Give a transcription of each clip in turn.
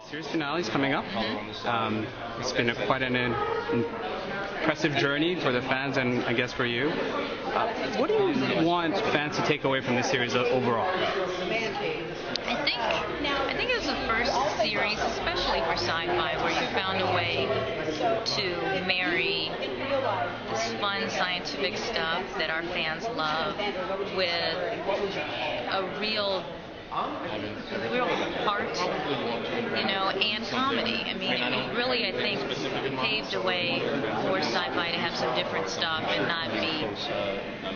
Series finale is coming up. It's been quite an impressive journey for the fans and I guess for you. What do you want fans to take away from this series overall? I think it was the first series, especially for Syfy, where you found a way to marry this fun scientific stuff that our fans love with a real heart, and comedy. I mean, it really, I think, paved a way for Syfy to have some different stuff and not be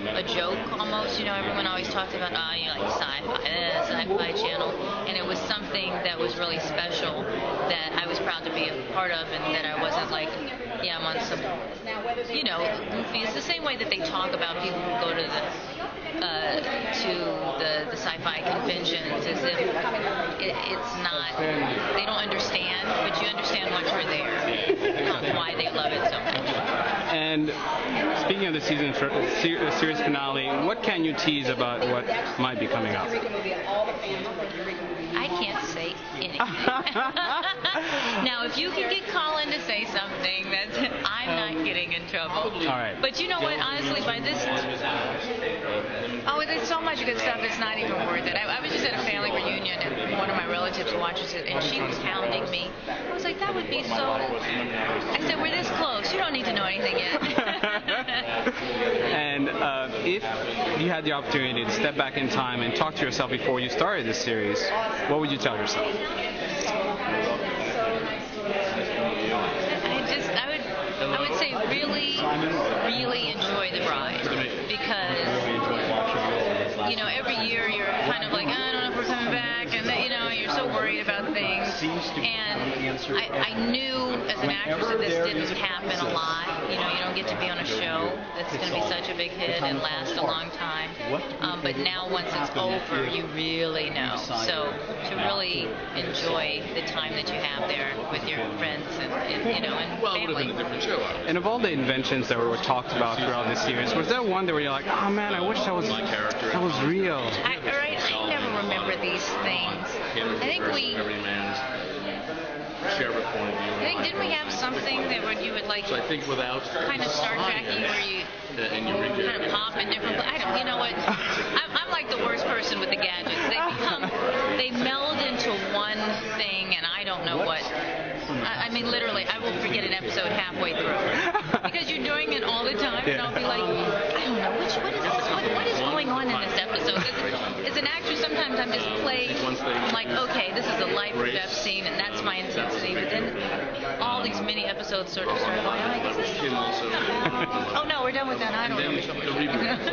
a joke almost. Everyone always talks about, Syfy, Syfy channel, and it was something that was really special that I was proud to be a part of, and that I wasn't like, I'm on some, goofy. It's the same way that they talk about people who go to the Syfy conventions, as if it's not, they don't understand, but you understand once you're there, why they love it so much. And speaking of the series finale, what can you tease about what might be coming up? I can't say anything. Now, if you can get Colin to say something, I'm not getting in trouble. All right. But you know what? Honestly, by this, there's so much good stuff. It's not even worth it. I was just at a family reunion, and one of my relatives watches it, and she was hounding me. I was like, that would be so. I said, we're this close. You don't need to know anything yet. And if you had the opportunity to step back in time and talk to yourself before you started this series, what would you tell yourself? I would say really enjoy the ride, because every year you're kind of like, I don't know if we're coming back, and you're so worried about things. And I knew as an actress that this didn't happen a lot. You don't get to be on a show that's going to be such a big hit and last a long time. But now once it's over, you really know. So to really enjoy the time that you have there with your friends and family. And of all the inventions that were talked about throughout this series, was there one that where you're like, oh man, I wish that was real? I never remember these things. I think didn't we have something that when you would like, so I think without kind of Star Trek-y where you kind of pop in different, you know what, I'm like the worst person with the gadgets. They meld into one thing, and I don't know what. I mean, literally, I will forget an episode halfway through because you're doing it all the time, and I'll be like, I don't know, what is going on in this episode? As an actress, sometimes I'm just played. I'm like, okay, this is a life or death scene, and that's my intensity. But then all these mini episodes sort of start going, oh no, we're done with that. I don't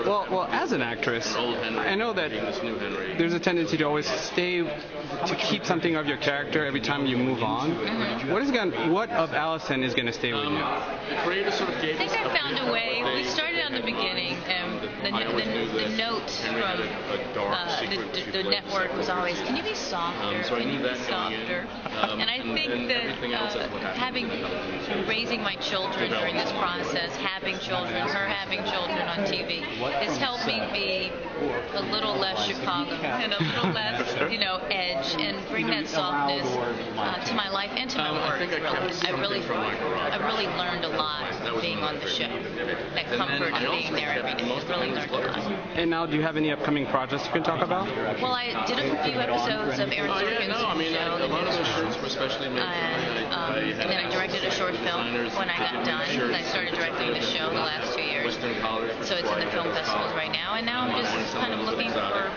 know. Well, as an actress, I know that there's a tendency to always to keep something of your character every time you move on. Mm-hmm. What of Allison is going to stay with you? I think I found a way. We started on the beginning, and the note from the network was always, can you be softer? Can you be softer? And I think that raising my children during this process, having children, her having children on TV, has helped me be a little less Chicago and a little less, edge, and bring that softness to my life and to my work. Really, I really learned a lot being on the show. That comfort of being there every day. I really learned a lot. And now, do you have any upcoming projects you can talk about? Well, I did a few episodes of Aaron Sorkin's show, The News. And then I directed a short film when I got done. I started directing the show the last 2 years. So it's in the film festivals right now. And now I'm just kind of looking for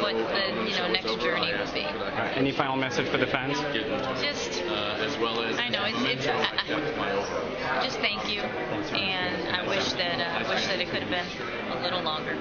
what the next journey will be. Any final message for the fans? Just, I know just thank you, and I wish that it could have been a little longer.